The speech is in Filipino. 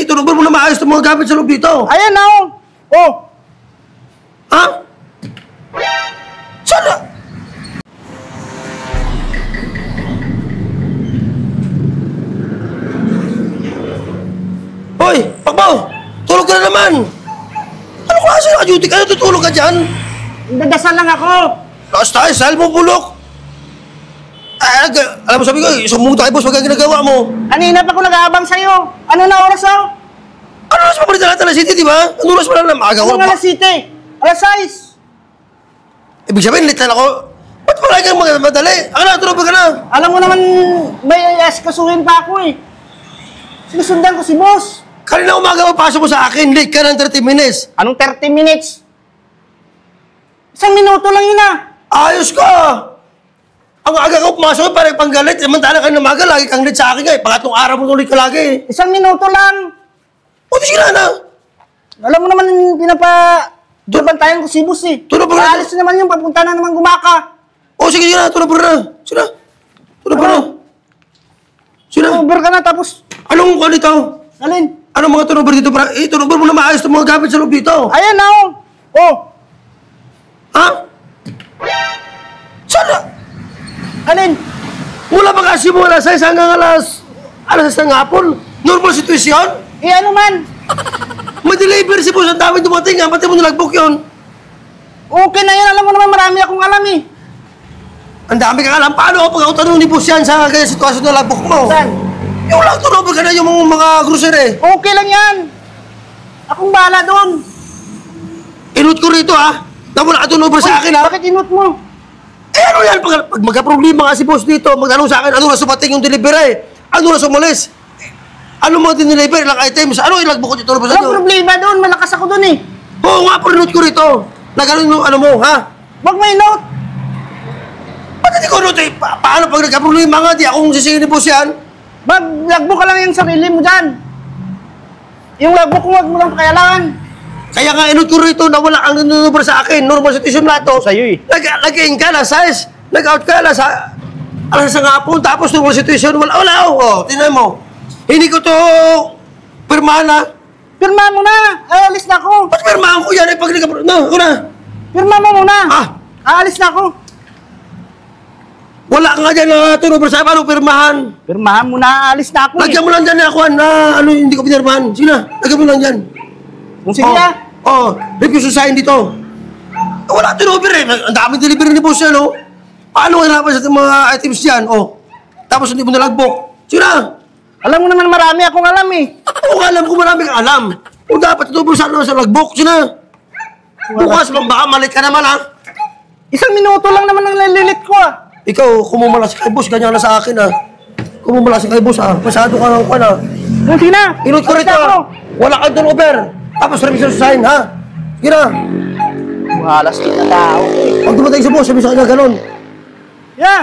turnover mo na maayos itong mga gamit sa loob dito. Ayan na, oh. Oh. Ha? Sana? Hoy, Pakbaw! Tulog ka na naman! Ano klase na ka-duty ka? Tutulog ka dyan? Dadasal lang ako. Lakas tayo, sal mo bulok! Alam mo sabi ko, sumumunta kay boss, wag ang ginagawa mo. Kanina pa ako nag-aabang sa'yo. Ano na oras, oh? Ano oras pa pa rin sa Alas City, di ba? Ano oras pa lang na maaga? Anong alas 7? Alas 6. Ibig sabihin, late na ako. Ba't wala kang madali? Ako na, tulog ka na. Alam mo naman, may askasuhin pa ako eh. Sinusundan ko si boss. Kanina umaga papasok mo sa akin, late ka ng 30 minutes. Anong 30 minutes? 1 minuto lang yun ah. Ayos ka! Ang aga ka pumasok, parang panggalit. Samantala ka na umaga, lagi kang late sa akin eh. Pangatlong araw mo tuloy ka lagi. 1 minuto lang. O, di sige na. Alam mo naman, pinabantayan ko si boss eh. Tulog pa na. Aalis na naman yung papunta na naman gumaka. O, sige na, tulog pa na. Sige na. Tulog pa na. Sige na. Over ka na tapos, Anong kuha dito? alin? Anong mga turnover dito? Turnover mo na maayos itong mga gamit sa loob dito. Ayan na oh. Oh. Ha? Sana? Alin? Mula pa kasi mo alas 6 hanggang alas 6 ng hapon. Normal sitwasyon? Eh ano man? May delivery si boss. Ang dami dumating. Pati mo nilagbook yun. Okay na yan. Alam mo naman marami akong alam eh. Ang dami kang alam. Paano pag ako tanong ni boss yan sa kaya sitwasyon na lagbook mo? Saan? Yung lang turnover ka na yung mga grocery. Okay lang yan. Akong bahala doon. Inut ko rito ha. Na wala ka turnover sa akin ha. Bakit inut mo? Eh ano yan? Pag magka-problema ka si boss dito, mag-anong sa akin, ano na sumating yung delivery? Ano na sumalis? Ano mga dineliver? Ilang items? Ano ilagbook ko dito? Walang problema doon. Malakas ako doon eh. Oo nga, pero inut ko rito. Nagano'n yung ano mo, ha? Wag may note. Ba't hindi ko inut eh? Paano pag nagka-problema nga, di akong sisingin ni boss yan? Lagbook ka lang yung sarili mo dyan. Yung lagbook ko, wag mo lang kailangan. Kaya nga inut ko rito na wala ang nanunubra sa akin. Normal situation na ito. Sa'yo eh. Nag-in ka na, size. Nag-out ka na sa alas ng hapon. Tapos normal situation, wala. Oh, tinan mo. Hindi ko to pirmahan na. Pirma mo na. Ay, alis na ako. Ba't pirmahan ko yan? Pag nagka... No, ako na. Pirma mo muna. Ah. Aalis na ako. Wala ka nga dyan na turnover sa paano pirmahan. Pirmahan mo na. Aalis na ako Lagyan mo lang dyan na ako na ano hindi ko pinirmahan. Sige na, lagyan mo lang dyan. Sige na. Refuse to sign dito. Wala turnover eh. Ang daming delivery ni boss yan, oh. Paano hirapan sa mga items dyan, oh. Tapos hindi mo nalagbok. Sige na. Alam mo naman marami akong alam eh. Kung alam ko marami kang alam. Kung dapat turnover sa lagbok, sige na. Bukas, baka malit ka naman, ha. 1 minuto lang naman ang nalilit ko ah. Ikaw, kumumala si kay boss, ganyan na sa akin, ha. Kumumala si kay boss, ha. Masyado ka lang, ha. Sige na. Inut ko Alis rito, na ako. wala kang turnover. Tapos refuse to sign, ha. Sige na. Malas din na tao. Pag dumating si boss, sabi sa kanya ganun. Yeah.